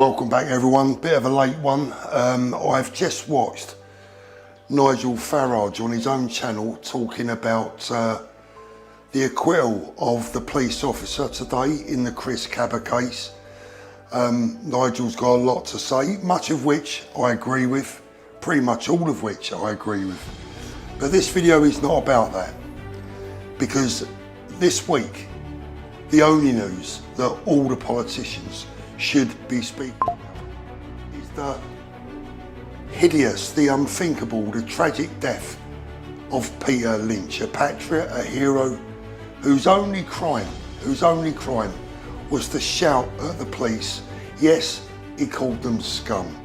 Welcome back everyone, bit of a late one. I've just watched Nigel Farage on his own channel talking about the acquittal of the police officer today in the Chris Cabba case. Nigel's got a lot to say, much of which I agree with, pretty much all of which I agree with. But this video is not about that, because this week the only news that all the politicians should be speaking about is the hideous, the unthinkable, the tragic death of Peter Lynch, a patriot, a hero, whose only crime was to shout at the police. Yes, he called them scum,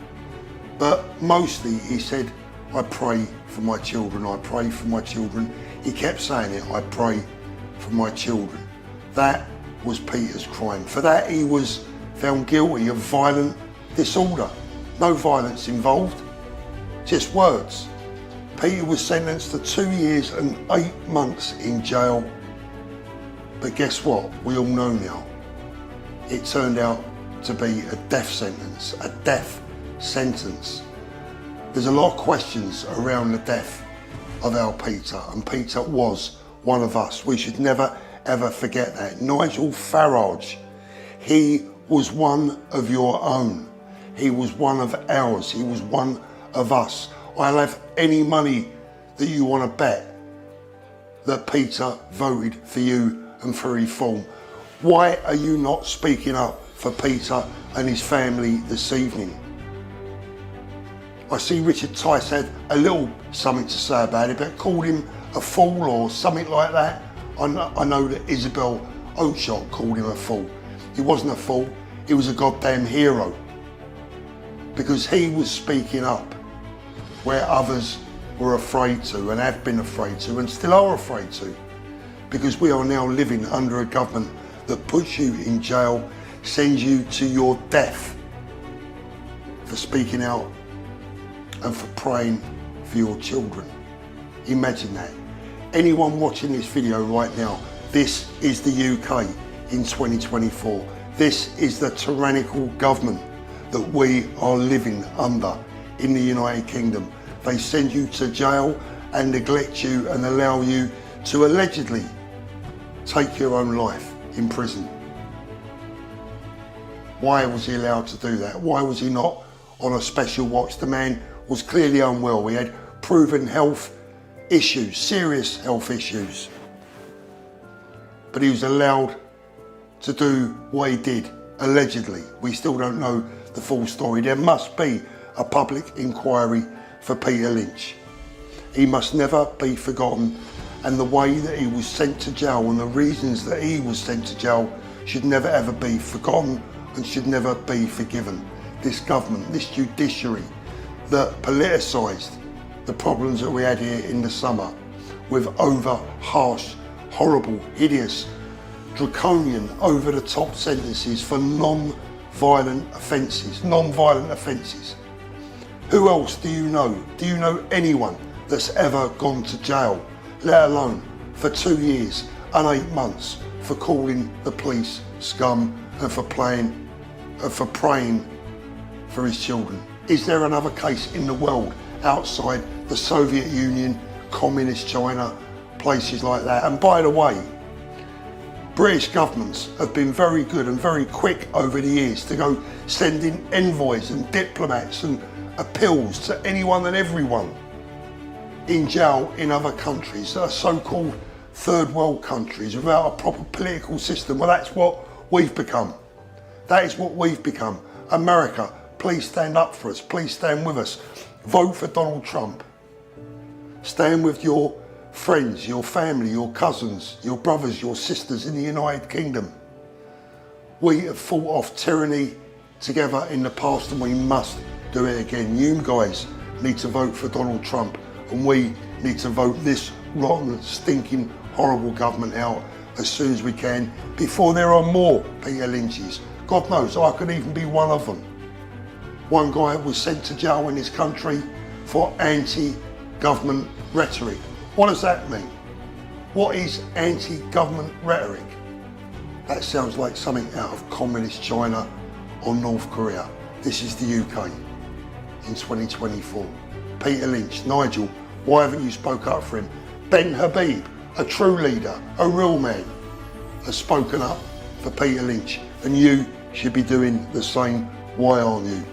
but mostly he said, I pray for my children, I pray for my children. He kept saying it, I pray for my children. That was Peter's crime. For that he was found guilty of violent disorder. No violence involved, just words. Peter was sentenced to 2 years and 8 months in jail. But guess what? We all know now. It turned out to be a death sentence, a death sentence. There's a lot of questions around the death of our Peter, and Peter was one of us. We should never ever forget that. Nigel Farage, he was one of your own. He was one of ours. He was one of us. I'll have any money that you want to bet that Peter voted for you and for reform. Why are you not speaking up for Peter and his family this evening? I see Richard Tice had a little something to say about it, but called him a fool or something like that. I know that Isabel Oakeshott called him a fool. He wasn't a fool, he was a goddamn hero. Because he was speaking up where others were afraid to, and have been afraid to, and still are afraid to. Because we are now living under a government that puts you in jail, sends you to your death for speaking out and for praying for your children. Imagine that. Anyone watching this video right now, this is the UK in 2024. This is the tyrannical government that we are living under in the United Kingdom. They send you to jail and neglect you and allow you to allegedly take your own life in prison. Why was he allowed to do that? Why was he not on a special watch? The man was clearly unwell. He had proven health issues, serious health issues. But he was allowed to do what he did, allegedly. We still don't know the full story. There must be a public inquiry for Peter Lynch. He must never be forgotten, and the way that he was sent to jail and the reasons that he was sent to jail should never ever be forgotten and should never be forgiven. This government, this judiciary that politicised the problems that we had here in the summer with over harsh, horrible, hideous, draconian, over-the-top sentences for non-violent offences. Non-violent offences. Who else do you know? Do you know anyone that's ever gone to jail, let alone for 2 years and 8 months for calling the police scum and for praying for his children? Is there another case in the world outside the Soviet Union, communist China, places like that? And by the way, British governments have been very good and very quick over the years to go sending envoys and diplomats and appeals to anyone and everyone in jail in other countries that are so-called third world countries without a proper political system. Well, that's what we've become. That is what we've become. America, please stand up for us. Please stand with us. Vote for Donald Trump. Stand with your friends, your family, your cousins, your brothers, your sisters in the United Kingdom. We have fought off tyranny together in the past, and we must do it again. You guys need to vote for Donald Trump, and we need to vote this rotten, stinking, horrible government out as soon as we can, before there are more Peter Lynches. God knows, I could even be one of them. One guy was sent to jail in this country for anti-government rhetoric. What does that mean? What is anti-government rhetoric? That sounds like something out of communist China or North Korea. This is the UK in 2024. Peter Lynch, Nigel, why haven't you spoke up for him? Ben Habib, a true leader, a real man, has spoken up for Peter Lynch, and you should be doing the same. Why aren't you?